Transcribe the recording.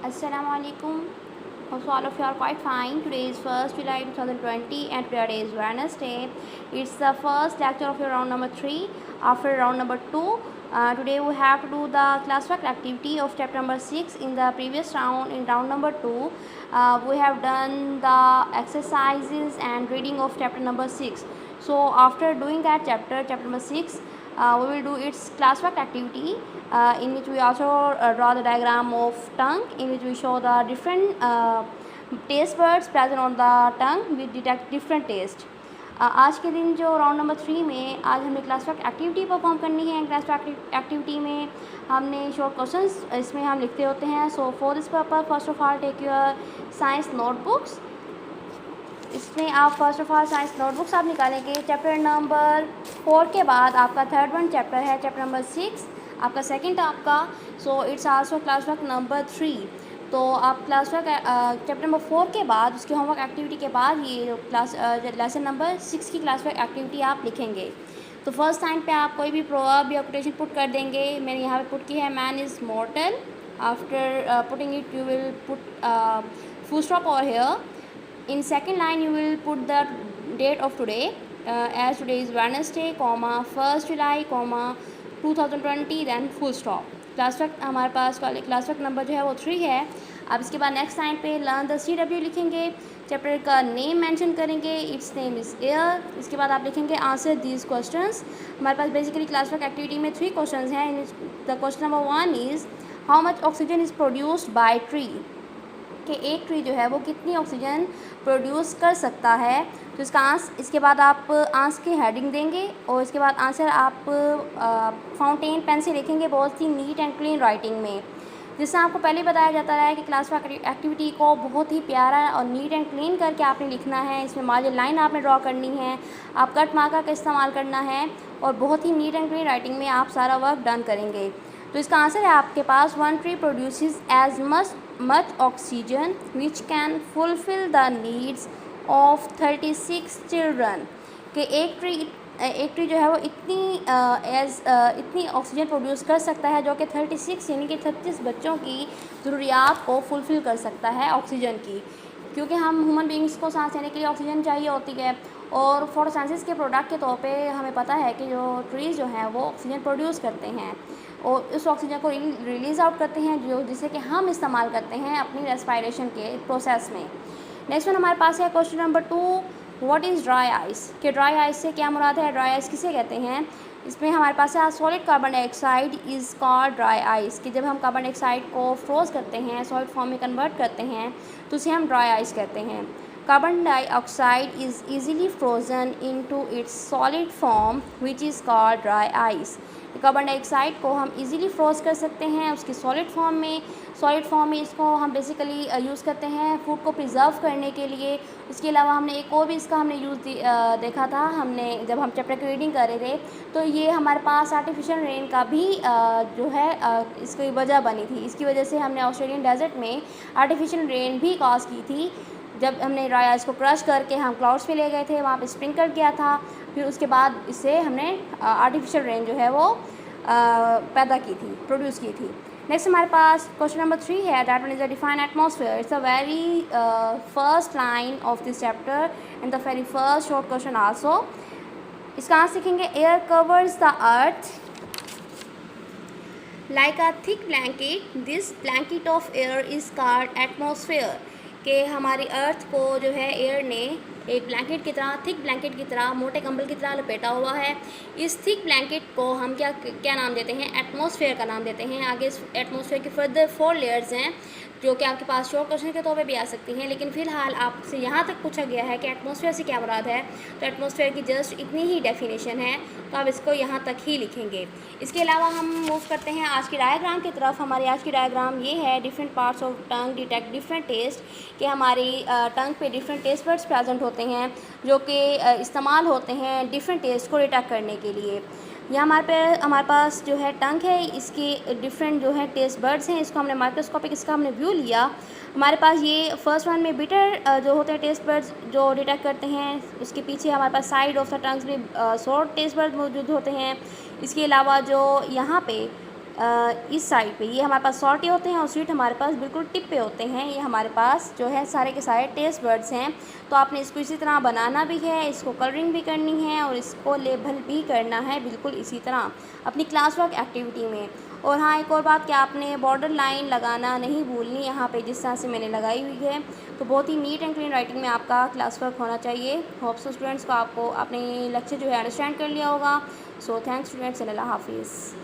Assalamualaikum. Hope all of you are quite fine. Today is 1st July 2020 and today is Wednesday. It's the first lecture of your round number 3 after round number 2. Today we have to do the classwork activity of chapter number 6. In the previous round, in round number 2, we have done the exercises and reading of chapter number 6. So after doing that chapter number 6, we will do its classwork activity, in which we also draw the diagram of tongue, in which we show the different taste buds present on the tongue. We detect different taste. आज के दिन जो round number 3 में आज हमने classwork activity perform करनी है. Classwork activity में हमने शॉर्ट क्वेश्चंस इसमें हम लिखते होते हैं. So for this purpose first of all take your science notebooks. इसमें आप first of all science notebooks आप निकालेंगे. चैप्टर नंबर 4 के बाद आपका थर्ड वन चैप्टर है चैप्टर नंबर 6, आपका सेकंड आपका. So it's also class work number 3. तो आप क्लास वर्क चैप्टर नंबर 4 के बाद उसके होमवर्क एक्टिविटी के बाद ये क्लास लेसन नंबर 6 की क्लास वर्क एक्टिविटी आप लिखेंगे. तो फर्स्ट टाइम पे आप कोई भी प्रोवर्ब या कोटेशन पुट कर देंगे. मैंने यहाँ पे पुट की है man is मॉर्टल. After putting it you will put full stop over here. In second line you will put the date of today, as today is Wednesday, comma 1st July, comma 2020, then full stop. Class work हमारे पास class work number जो है वो 3 है. अब इसके बाद next time पे learn the CW लिखेंगे. चैप्टर का नेम मेंशन करेंगे. It's name is air. इसके बाद आप लिखेंगे आंसर दीज क्वेश्चंस. हमारे पास बेसिकली क्लास वर्क एक्टिविटी में 3 क्वेश्चंस हैं. The question number 1 is how much oxygen is produced by tree. कि एक ट्री जो है वो कितनी ऑक्सीजन प्रोड्यूस कर सकता है. तो इसका इसके बाद आप आंसर की हेडिंग देंगे और इसके बाद आंसर आप फाउंटेन पेन से लिखेंगे बहुत ही नीट एंड क्लीन राइटिंग में. जिससे आपको पहले बताया जाता है कि क्लास वर्क एक्टिविटी को बहुत ही प्यारा और नीट एंड क्लीन करके आपने लिखना है. इसमें मार्जिन लाइन आपने ड्रॉ करनी है. आप कट मार्कर का इस्तेमाल करना है और बहुत ही नीट एंड क्लीन राइटिंग में आप सारा वर्क डन करेंगे. तो इसका आंसर है आपके पास one tree produces as much oxygen which can fulfill the needs of 36 children. कि एक ट्री जो है वो इतनी ऑक्सीजन प्रोड्यूस कर सकता है जो कि 36 यानी कि 36 बच्चों की ज़रूरियात को फुलफ़िल कर सकता है ऑक्सीजन की. क्योंकि हम ह्यूमन बींग्स को सांस लेने के लिए ऑक्सीजन चाहिए होती है और फोटोसिंथेसिस के प्रोडक्ट के तौर पे हमें पता है कि जो ट्रीज़ जो हैं वो ऑक्सीजन प्रोड्यूस करते हैं और उस ऑक्सीजन को रिलीज़ आउट करते हैं जो जिसे कि हम इस्तेमाल करते हैं अपनी रेस्पिरेशन के प्रोसेस में. नेक्स्ट वन हमारे पास है question number 2, what is dry ice. कि ड्राई आइस से क्या मुराद है, ड्राई आइस किसे कहते हैं. इसमें हमारे पास है solid carbon dioxide is called dry ice. कि जब हम कार्बन डाइऑक्साइड को फ्रोज करते हैं, सॉलिड फॉर्म में कन्वर्ट करते हैं तो उसे हम ड्राई आइस कहते हैं. Carbon dioxide is easily frozen into its solid form which is called dry ice. Carbon dioxide को हम इजीली फ्रोज कर सकते हैं उसकी सॉलिड फॉर्म में. सॉलिड फॉर्म में इसको हम बेसिकली यूज़ करते हैं फूड को प्रिजर्व करने के लिए. इसके अलावा हमने एक और भी इसका हमने यूज़ देखा था हमने जब हम चैप्टर की रीडिंग कर रहे थे. तो ये हमारे पास आर्टिफिशियल रेन का भी जो है इसकी वजह बनी थी. इसकी वजह से हमने ऑस्ट्रेलियन डेजर्ट में आर्टिफिशियल रेन भी कॉज की थी. जब हमने ड्राई आइस को क्रश करके हम क्लाउड्स पे ले गए थे, वहाँ पे स्प्रिंकल किया था, फिर उसके बाद इससे हमने आर्टिफिशियल रेन जो है वो पैदा की थी, प्रोड्यूस की थी. नेक्स्ट हमारे पास क्वेश्चन नंबर 3 है that one is a define atmosphere. It's a very first line of this chapter and the very first short question also. इसका आंसर लिखेंगे air covers the earth like a thick blanket. This blanket of air is called atmosphere. कि हमारी अर्थ को जो है air ने एक blanket की तरह, थिक ब्लैंकेट की तरह, मोटे कंबल की तरह लपेटा हुआ है. इस थिक ब्लैंकेट को हम क्या नाम देते हैं, एटमॉस्फेयर का नाम देते हैं. आगे इस एटमॉस्फेयर के फर्दर 4 लेयर्स हैं जो कि आपके पास शॉर्ट क्वेश्चन के तौर पे भी आ सकती हैं. लेकिन फ़िलहाल आपसे यहाँ तक पूछा गया है कि एटमॉस्फेयर से क्या मुराद है, तो एटमॉस्फेयर की जस्ट इतनी ही डेफिनेशन है तो आप इसको यहाँ तक ही लिखेंगे. इसके अलावा हम मूव करते हैं आज की डायग्राम की तरफ. हमारी आज की डायग्राम ये है different parts of tongue detect different taste. कि हमारी टंग पे डिफरेंट टेस्ट बड्स प्रेजेंट होते हैं जो कि इस्तेमाल होते हैं डिफरेंट टेस्ट को डिटेक्ट करने के लिए. यह हमारे पास जो है टंग है, इसके डिफरेंट जो है टेस्ट बर्ड्स हैं. इसको हमने माइक्रोस्कोपिक इसका हमने व्यू लिया. हमारे पास ये फर्स्ट वन में बिटर जो होते हैं टेस्ट बर्ड्स जो डिटेक्ट करते हैं. उसके पीछे हमारे पास साइड ऑफ द टंग्स में सोर टेस्ट बर्ड मौजूद होते हैं. इसके अलावा जो यहाँ पे इस साइड पे, ये हमारे पास सॉल्टी होते हैं और स्वीट हमारे पास बिल्कुल टिप पे होते हैं। ये हमारे पास जो है सारे के सारे टेस्ट बर्ड्स हैं। तो आपने इसको इसी तरह बनाना भी है, इसको कलरिंग भी करनी है और इसको लेबल भी करना है बिल्कुल इसी तरह अपनी क्लास वर्क एक्टिविटी में। और हाँ, एक और बात कि आपने बॉर्डर लाइन लगाना नहीं भूलनी यहाँ पे, जिस तरह से मैंने लगाई हुई है। तो बहुत ही नीट एंड क्लीन राइटिंग में आपका क्लास वर्क होना चाहिए। होप सो स्टूडेंट्स को आपको अपने लेक्चर जो है अंडरस्टैंड कर लिया होगा। सो थैंक्स स्टूडेंट्स, अल्लाह हाफिज़।